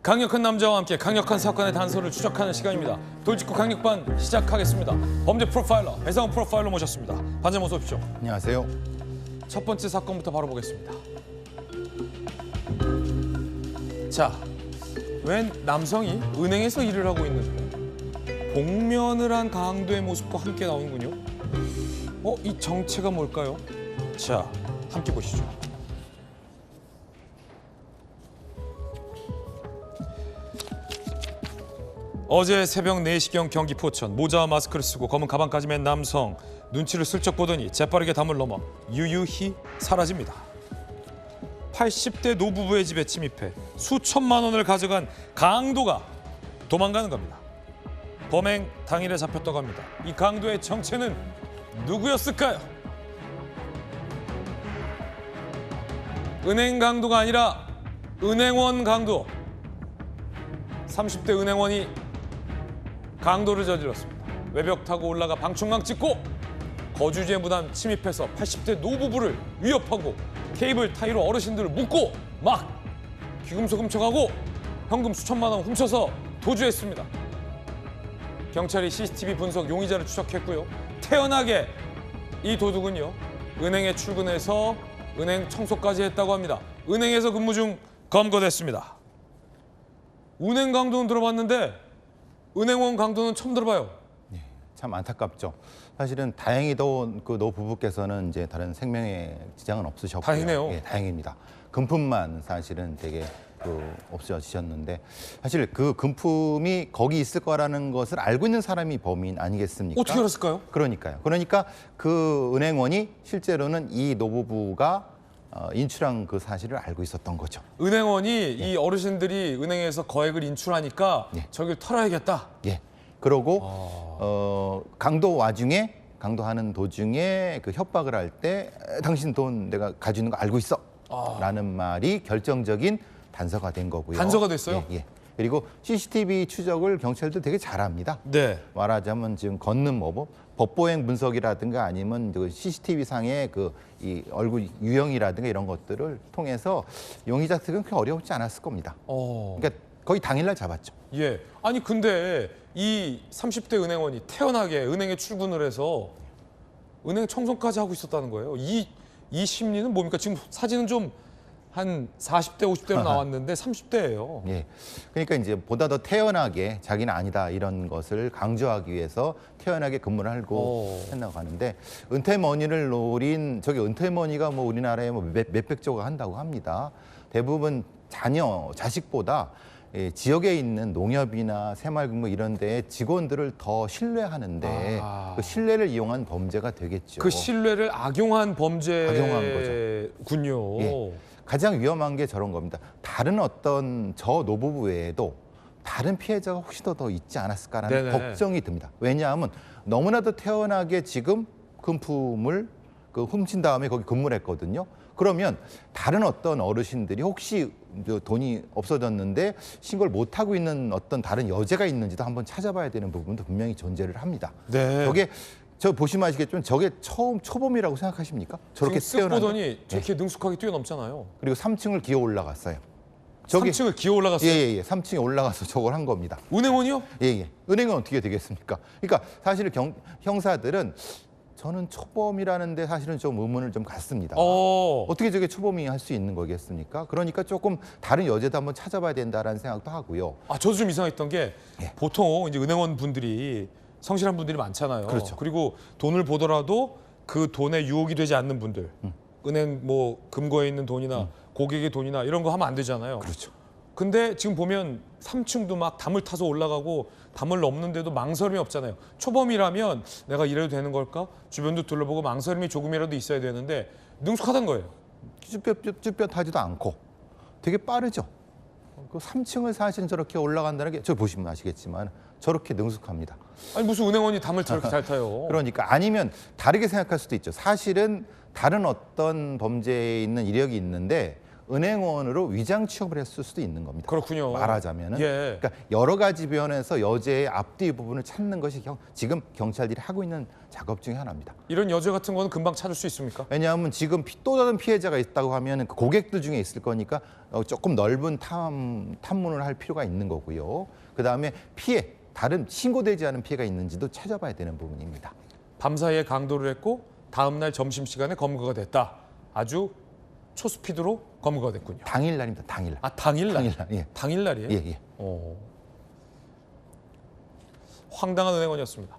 강력한 남자와 함께 강력한 사건의 단서를 추적하는 시간입니다. 돌직구 강력반 시작하겠습니다. 범죄 프로파일러 배상훈 프로파일러 모셨습니다. 반장 어서 오십시오. 안녕하세요. 첫 번째 사건부터 바로 보겠습니다. 자, 웬 남성이 은행에서 일을 하고 있는데 복면을 한 강도의 모습과 함께 나오는군요. 이 정체가 뭘까요? 자, 함께 보시죠. 어제 새벽 4시경 경기 포천, 모자와 마스크를 쓰고 검은 가방까지 맨 남성, 눈치를 슬쩍 보더니 재빠르게 담을 넘어 유유히 사라집니다. 80대 노부부의 집에 침입해 수천만 원을 가져간 강도가 도망가는 겁니다. 범행 당일에 잡혔다고 합니다. 이 강도의 정체는 누구였을까요? 은행 강도가 아니라 은행원 강도. 30대 은행원이 강도를 저질렀습니다. 외벽 타고 올라가 방충망 찍고 거주지에 무단 침입해서 80대 노부부를 위협하고 케이블 타이로 어르신들을 묶고 막 귀금속 훔쳐가고 현금 수천만 원 훔쳐서 도주했습니다. 경찰이 CCTV 분석 용의자를 추적했고요. 태연하게 이 도둑은요, 은행에 출근해서 은행 청소까지 했다고 합니다. 은행에서 근무 중 검거됐습니다. 은행 강도는 들어봤는데 은행원 강도는 처음 들어봐요. 네, 참 안타깝죠. 사실은 다행히도 그 노부부께서는 이제 다른 생명에 지장은 없으셨고요. 다행이네요. 예, 다행입니다. 금품만 사실은 되게 없어지셨는데 사실 그 금품이 거기 있을 거라는 것을 알고 있는 사람이 범인 아니겠습니까? 어떻게 알았을까요? 그러니까요. 그러니까 그 은행원이 실제로는 이 노부부가 인출한 그 사실을 알고 있었던 거죠. 은행원이 이 어르신들이 은행에서 거액을 인출하니까 저길 털어야겠다. 예. 그러고 강도하는 도중에 그 협박을 할 때 당신 돈 내가 가지고 있는 거 알고 있어. 라는 말이 결정적인 단서가 된 거고요. 단서가 됐어요? 예. 그리고 CCTV 추적을 경찰도 되게 잘합니다. 네. 말하자면 지금 걷는 법보행 분석이라든가 아니면 그 CCTV 상의 이 얼굴 유형이라든가 이런 것들을 통해서 용의자 특은 그렇게 어렵지 않았을 겁니다. 그러니까 거의 당일날 잡았죠. 예. 아니 근데 이 30대 은행원이 태연하게 은행에 출근을 해서 은행 청소까지 하고 있었다는 거예요. 이 심리는 뭡니까? 지금 사진은 좀 한 40대, 50대로 나왔는데 30대예요. 예. 그러니까 이제 보다 더 태연하게 자기는 아니다 이런 것을 강조하기 위해서 태연하게 근무를 하고 했다고 하는데 은퇴머니를 노린 은퇴머니가 우리나라에 몇백 조가 한다고 합니다. 대부분 자식보다 지역에 있는 농협이나 새마을금고 이런 데에 직원들을 더 신뢰하는데 그 신뢰를 이용한 범죄가 되겠죠. 그 신뢰를 악용한 범죄군요. 예. 가장 위험한 게 저런 겁니다. 다른 어떤 저 노부부 외에도 다른 피해자가 혹시 더 있지 않았을까라는 걱정이 듭니다. 왜냐하면 너무나도 태연하게 지금 금품을 훔친 다음에 거기 근무를 했거든요. 그러면 다른 어떤 어르신들이 혹시 돈이 없어졌는데 신고를 못하고 있는 어떤 다른 여죄가 있는지도 한번 찾아봐야 되는 부분도 분명히 존재를 합니다. 네. 저게 보시면 아시겠지만 저게 초범이라고 생각하십니까? 저렇게 쓱 보더니 저렇게 능숙하게 뛰어넘잖아요. 그리고 3층을 기어 올라갔어요. 3층을 기어 올라갔어요? 예. 3층에 올라가서 저걸 한 겁니다. 은행원이요? 예. 은행은 어떻게 되겠습니까? 그러니까 사실 형사들은 저는 초범이라는데 사실은 좀 의문을 좀 갖습니다. 어떻게 저게 초범이 할 수 있는 거겠습니까? 그러니까 조금 다른 여죄도 한번 찾아봐야 된다라는 생각도 하고요. 저도 좀 이상했던 게 보통 이제 은행원 분들이 성실한 분들이 많잖아요. 그렇죠. 그리고 돈을 보더라도 그 돈에 유혹이 되지 않는 분들, 은행 금고에 있는 돈이나 고객의 돈이나 이런 거 하면 안 되잖아요. 그렇죠. 근데 지금 보면 3층도 막 담을 타서 올라가고 담을 넘는데도 망설임이 없잖아요. 초범이라면 내가 이래도 되는 걸까? 주변도 둘러보고 망설임이 조금이라도 있어야 되는데 능숙하단 거예요. 쭈뼛하지도 않고 되게 빠르죠. 그 3층을 사실 저렇게 올라간다는 게 저 보시면 아시겠지만 저렇게 능숙합니다. 아니 무슨 은행원이 담을 저렇게 잘 타요. 그러니까 아니면 다르게 생각할 수도 있죠. 사실은 다른 어떤 범죄에 있는 이력이 있는데 은행원으로 위장 취업을 했을 수도 있는 겁니다. 그렇군요. 말하자면은. 예. 그러니까 여러 가지 면에서 여죄의 앞뒤 부분을 찾는 것이 지금 경찰들이 하고 있는 작업 중에 하나입니다. 이런 여죄 같은 거는 금방 찾을 수 있습니까? 왜냐하면 지금 또 다른 피해자가 있다고 하면 그 고객들 중에 있을 거니까 조금 넓은 탐문을 할 필요가 있는 거고요. 그다음에 다른 신고되지 않은 피해가 있는지도 찾아봐야 되는 부분입니다. 밤사이에 강도를 했고 다음 날 점심시간에 검거가 됐다. 아주 초스피드로 검거가 됐군요. 당일날입니다. 당일날. 아, 당일날? 당일날. 예. 당일날이에요? 예, 예. 황당한 은행원이었습니다.